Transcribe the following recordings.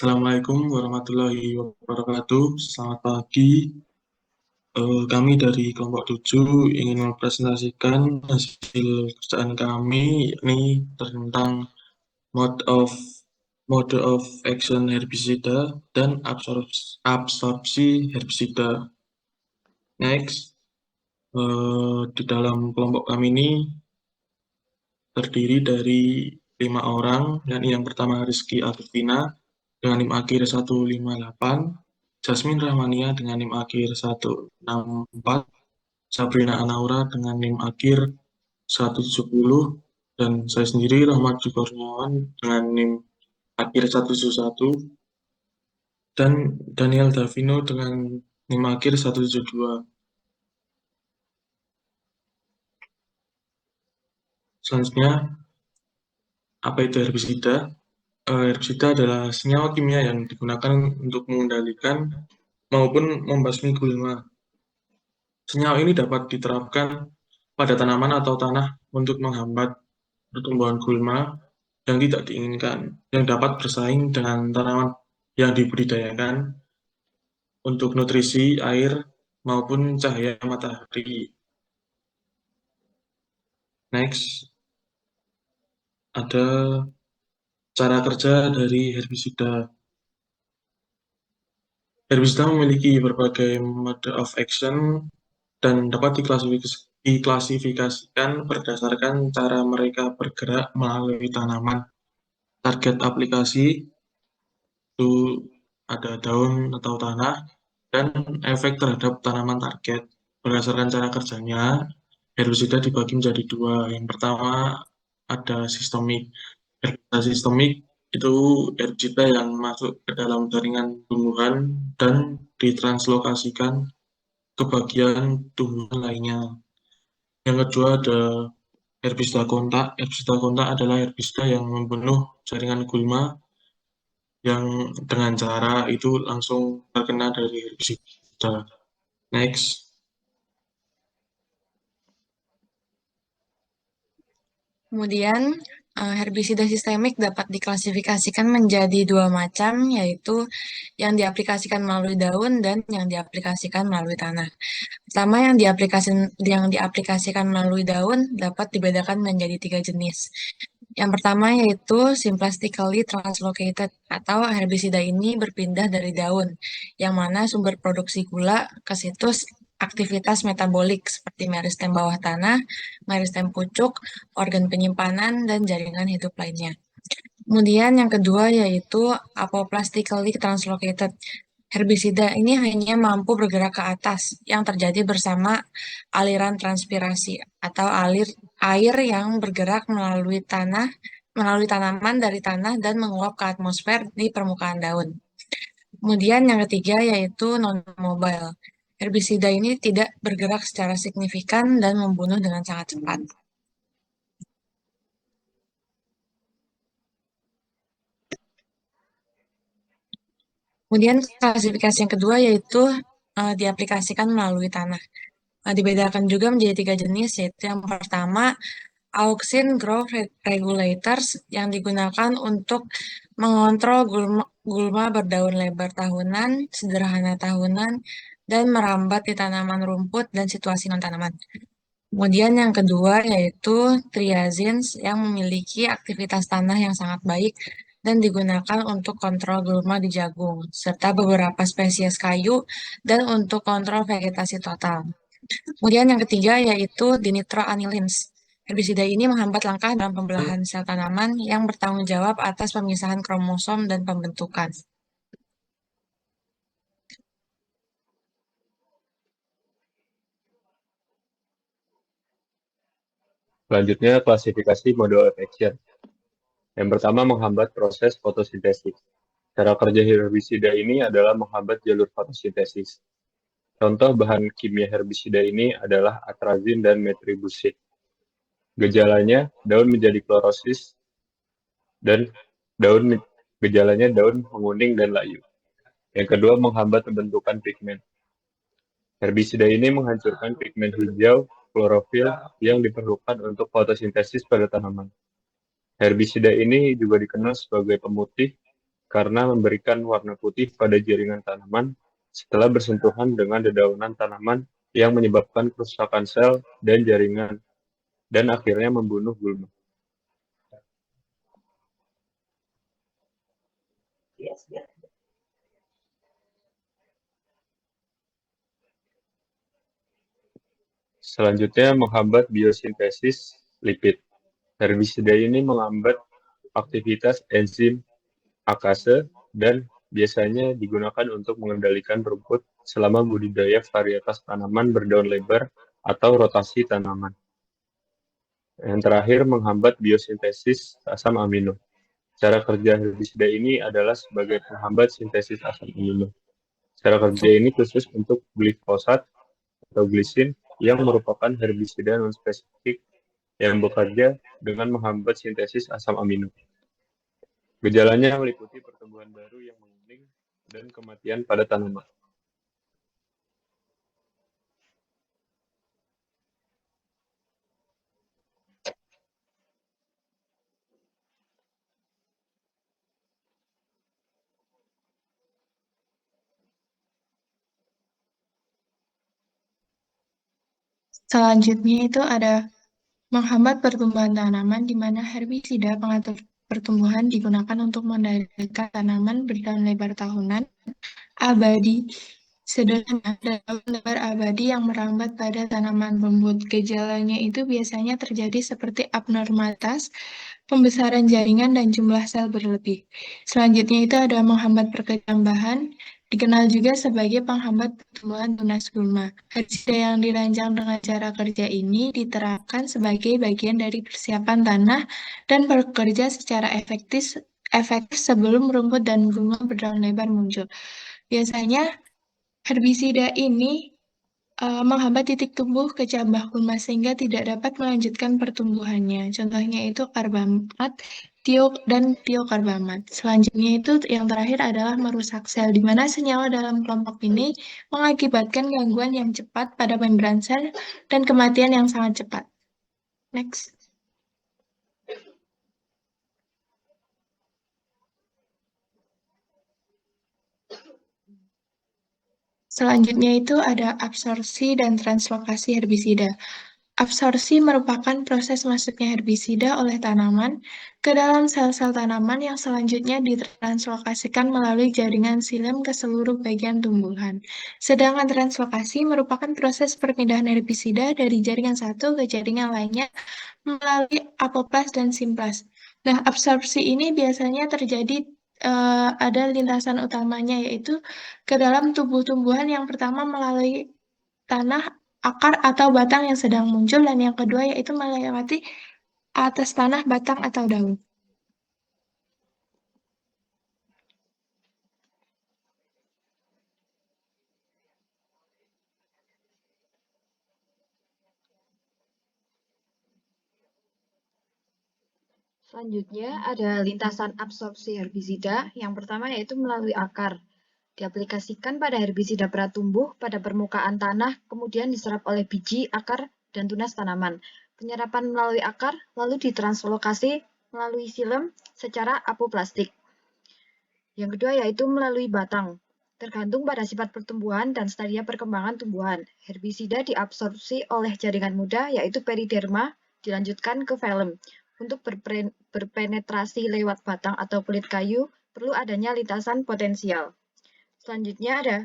Assalamualaikum warahmatullahi wabarakatuh. Selamat pagi. Kami dari kelompok 7 ingin mempresentasikan hasil kerjaan kami, yakni tentang mode of mode of action herbisida dan absorpsi herbisida. Next, di dalam kelompok kami ini terdiri dari 5 orang, dan yang pertama Rizky Agustina dengan NIM akhir 158, Jasmine Rahmania dengan NIM akhir 164, Sabrina Anaura dengan NIM akhir 170, dan saya sendiri Rahmat Kurniawan dengan NIM akhir 171, dan Daniel Davino dengan NIM akhir 172. Selanjutnya, apa itu herbisida? Herbisida adalah senyawa kimia yang digunakan untuk mengendalikan maupun membasmi gulma. Senyawa ini dapat diterapkan pada tanaman atau tanah untuk menghambat pertumbuhan gulma yang tidak diinginkan, yang dapat bersaing dengan tanaman yang dibudidayakan untuk nutrisi, air, maupun cahaya matahari. Next, ada cara kerja dari herbisida. Herbisida memiliki berbagai mode of action dan dapat diklasifikasikan berdasarkan cara mereka bergerak melalui tanaman. Target aplikasi itu ada daun atau tanah, dan efek terhadap tanaman target. Berdasarkan cara kerjanya, herbisida dibagi menjadi dua. Yang pertama ada sistemik. Herbisida sistemik itu herbisida yang masuk ke dalam jaringan tumbuhan dan ditranslokasikan ke bagian tumbuhan lainnya. Yang kedua ada herbisida kontak. Herbisida kontak adalah herbisida yang membunuh jaringan gulma yang dengan cara itu langsung terkena dari herbisida. Next, Kemudian, herbisida sistemik dapat diklasifikasikan menjadi dua macam, yaitu yang diaplikasikan melalui daun dan yang diaplikasikan melalui tanah. Pertama, yang diaplikasikan melalui daun dapat dibedakan menjadi tiga jenis. Yang pertama yaitu simplistically translocated, atau herbisida ini berpindah dari daun, yang mana sumber produksi gula ke situs aktivitas metabolik seperti meristem bawah tanah, meristem pucuk, organ penyimpanan, dan jaringan hidup lainnya. Kemudian yang kedua yaitu apoplastically translocated. Herbisida ini hanya mampu bergerak ke atas yang terjadi bersama aliran transpirasi atau air yang bergerak melalui tanaman dari tanah dan menguap ke atmosfer di permukaan daun. Kemudian yang ketiga yaitu non-mobile. Herbisida ini tidak bergerak secara signifikan dan membunuh dengan sangat cepat. Kemudian klasifikasi yang kedua yaitu diaplikasikan melalui tanah. Dibedakan juga menjadi tiga jenis, yaitu yang pertama auxin growth regulators yang digunakan untuk mengontrol gulma berdaun lebar tahunan, sederhana tahunan, dan merambat di tanaman rumput dan situasi non-tanaman. Kemudian yang kedua yaitu triazines yang memiliki aktivitas tanah yang sangat baik dan digunakan untuk kontrol gulma di jagung, serta beberapa spesies kayu dan untuk kontrol vegetasi total. Kemudian yang ketiga yaitu dinitroanilins. Herbisida ini menghambat langkah dalam pembelahan sel tanaman yang bertanggung jawab atas pemisahan kromosom dan pembentukan. Selanjutnya, klasifikasi mode of action. Yang pertama, menghambat proses fotosintesis. Cara kerja herbisida ini adalah menghambat jalur fotosintesis. Contoh bahan kimia herbisida ini adalah atrazin dan metribuzin. Gejalanya, daun menjadi klorosis dan gejalanya daun menguning dan layu. Yang kedua, menghambat pembentukan pigmen. Herbisida ini menghancurkan pigmen hijau klorofil yang diperlukan untuk fotosintesis pada tanaman. Herbisida ini juga dikenal sebagai pemutih karena memberikan warna putih pada jaringan tanaman setelah bersentuhan dengan dedaunan tanaman yang menyebabkan kerusakan sel dan jaringan dan akhirnya membunuh gulma. Selanjutnya, menghambat biosintesis lipid. Herbisida ini menghambat aktivitas enzim AKase dan biasanya digunakan untuk mengendalikan rumput selama budidaya varietas tanaman berdaun lebar atau rotasi tanaman. Yang terakhir, menghambat biosintesis asam amino. Cara kerja herbisida ini adalah sebagai penghambat sintesis asam amino. Cara kerja ini khusus untuk glifosat atau glisin yang merupakan herbisida non-spesifik yang bekerja dengan menghambat sintesis asam amino. Gejalanya meliputi pertumbuhan baru yang menguning dan kematian pada tanaman. Selanjutnya itu ada menghambat pertumbuhan tanaman, di mana herbisida pengatur pertumbuhan digunakan untuk mengendalikan tanaman berdaun lebar tahunan abadi sederhana daun lebar abadi yang merambat pada tanaman rumput. Gejalanya itu biasanya terjadi seperti abnormalitas pembesaran jaringan dan jumlah sel berlebih. Selanjutnya itu ada menghambat perkembangan bahan, dikenal juga sebagai penghambat pertumbuhan tunas gulma. Herbisida yang dirancang dengan cara kerja ini diterapkan sebagai bagian dari persiapan tanah dan bekerja secara efektif sebelum rumput dan gulma berdaun lebar muncul. Biasanya herbisida ini menghambat titik tumbuh ke cabang gulma sehingga tidak dapat melanjutkan pertumbuhannya. Contohnya itu karbamat, dan tiokarbamat. Selanjutnya itu yang terakhir adalah merusak sel, di mana senyawa dalam kelompok ini mengakibatkan gangguan yang cepat pada membran sel dan kematian yang sangat cepat. Next. Selanjutnya itu ada absorpsi dan translokasi herbisida. Absorpsi merupakan proses masuknya herbisida oleh tanaman ke dalam sel-sel tanaman yang selanjutnya ditranslokasikan melalui jaringan xilem ke seluruh bagian tumbuhan. Sedangkan translokasi merupakan proses perpindahan herbisida dari jaringan satu ke jaringan lainnya melalui apoplas dan simplas. Nah, absorpsi ini biasanya terjadi ada lintasan utamanya, yaitu ke dalam tumbuh-tumbuhan yang pertama melalui tanah, akar atau batang yang sedang muncul, dan yang kedua yaitu melewati atas tanah, batang, atau daun. Selanjutnya ada lintasan absorpsi herbisida. Yang pertama yaitu melalui akar. Diaplikasikan pada herbisida pratumbuh pada permukaan tanah, kemudian diserap oleh biji, akar, dan tunas tanaman. Penyerapan melalui akar lalu ditranslokasi melalui xilem secara apoplastik. Yang kedua yaitu melalui batang. Tergantung pada sifat pertumbuhan dan stadia perkembangan tumbuhan. Herbisida diabsorpsi oleh jaringan muda yaitu periderma, dilanjutkan ke filem. Untuk berpenetrasi lewat batang atau kulit kayu, perlu adanya lintasan potensial. Selanjutnya ada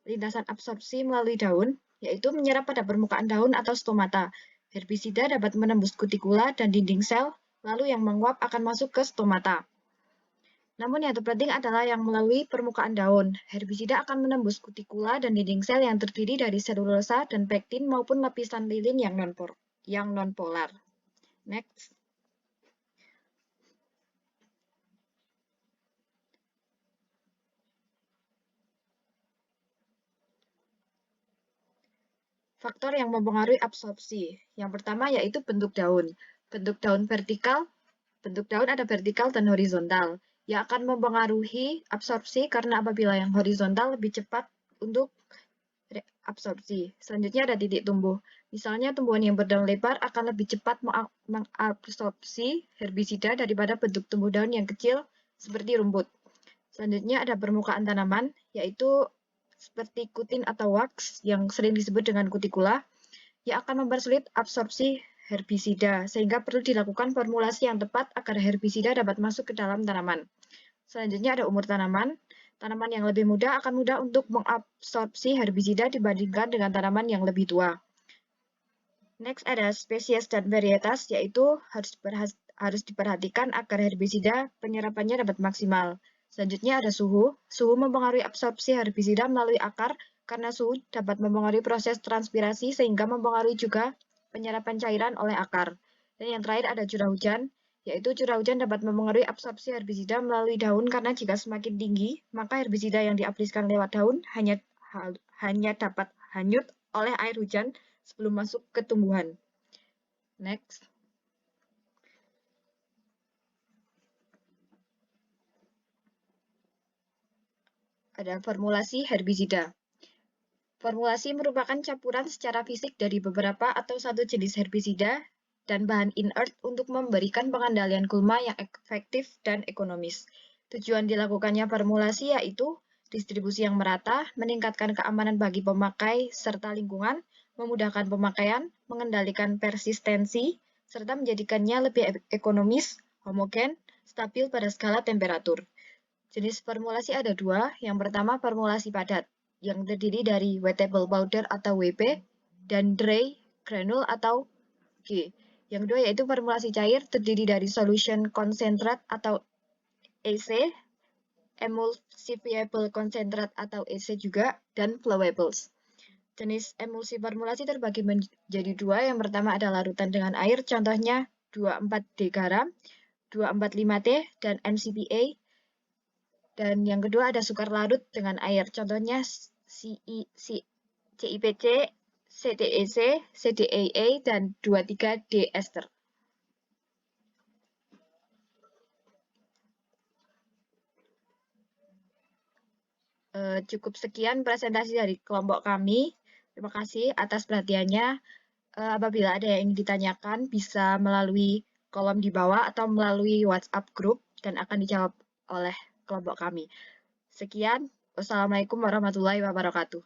lintasan absorpsi melalui daun, yaitu menyerap pada permukaan daun atau stomata. Herbisida dapat menembus kutikula dan dinding sel, lalu yang menguap akan masuk ke stomata. Namun yang terpenting adalah yang melalui permukaan daun. Herbisida akan menembus kutikula dan dinding sel yang terdiri dari selulosa dan pektin maupun lapisan lilin yang nonpolar. Next. Faktor yang mempengaruhi absorpsi. Yang pertama yaitu bentuk daun. Bentuk daun ada vertikal dan horizontal. Yang akan mempengaruhi absorpsi karena apabila yang horizontal lebih cepat untuk absorpsi. Selanjutnya ada titik tumbuh. Misalnya tumbuhan yang berdaun lebar akan lebih cepat mengabsorpsi herbisida daripada bentuk tumbuh daun yang kecil seperti rumput. Selanjutnya ada permukaan tanaman, yaitu seperti kutin atau wax yang sering disebut dengan kutikula, yang akan mempersulit absorpsi herbisida, sehingga perlu dilakukan formulasi yang tepat agar herbisida dapat masuk ke dalam tanaman. Selanjutnya ada umur tanaman. Tanaman yang lebih muda akan mudah untuk mengabsorpsi herbisida dibandingkan dengan tanaman yang lebih tua. Next ada spesies dan varietas, yaitu harus diperhatikan agar herbisida penyerapannya dapat maksimal. Selanjutnya ada suhu. Suhu mempengaruhi absorpsi herbisida melalui akar, karena suhu dapat mempengaruhi proses transpirasi sehingga mempengaruhi juga penyerapan cairan oleh akar. Dan yang terakhir ada curah hujan, yaitu curah hujan dapat mempengaruhi absorpsi herbisida melalui daun, karena jika semakin tinggi, maka herbisida yang diaplikasikan lewat daun hanya dapat hanyut oleh air hujan sebelum masuk ke tumbuhan. Next. Ada formulasi herbisida. Formulasi merupakan campuran secara fisik dari beberapa atau satu jenis herbisida dan bahan inert untuk memberikan pengendalian gulma yang efektif dan ekonomis. Tujuan dilakukannya formulasi yaitu distribusi yang merata, meningkatkan keamanan bagi pemakai serta lingkungan, memudahkan pemakaian, mengendalikan persistensi, serta menjadikannya lebih ekonomis, homogen, stabil pada skala temperatur. Jenis formulasi ada dua. Yang pertama formulasi padat, yang terdiri dari wettable powder atau WP, dan dry granule atau G. Yang kedua yaitu formulasi cair, terdiri dari solution concentrate atau EC, emulsifiable concentrate atau EC juga, dan flowables. Jenis emulsi formulasi terbagi menjadi dua. Yang pertama ada larutan dengan air, contohnya 2,4-D garam, 2,45-T, dan MCPA. Dan yang kedua ada sukar larut dengan air, contohnya CIPC, CTEC, CDAA, dan 2,3-D ester. Cukup sekian presentasi dari kelompok kami. Terima kasih atas perhatiannya. Apabila ada yang ingin ditanyakan, bisa melalui kolom di bawah atau melalui WhatsApp group dan akan dijawab oleh kelompok kami. Sekian, wassalamualaikum warahmatullahi wabarakatuh.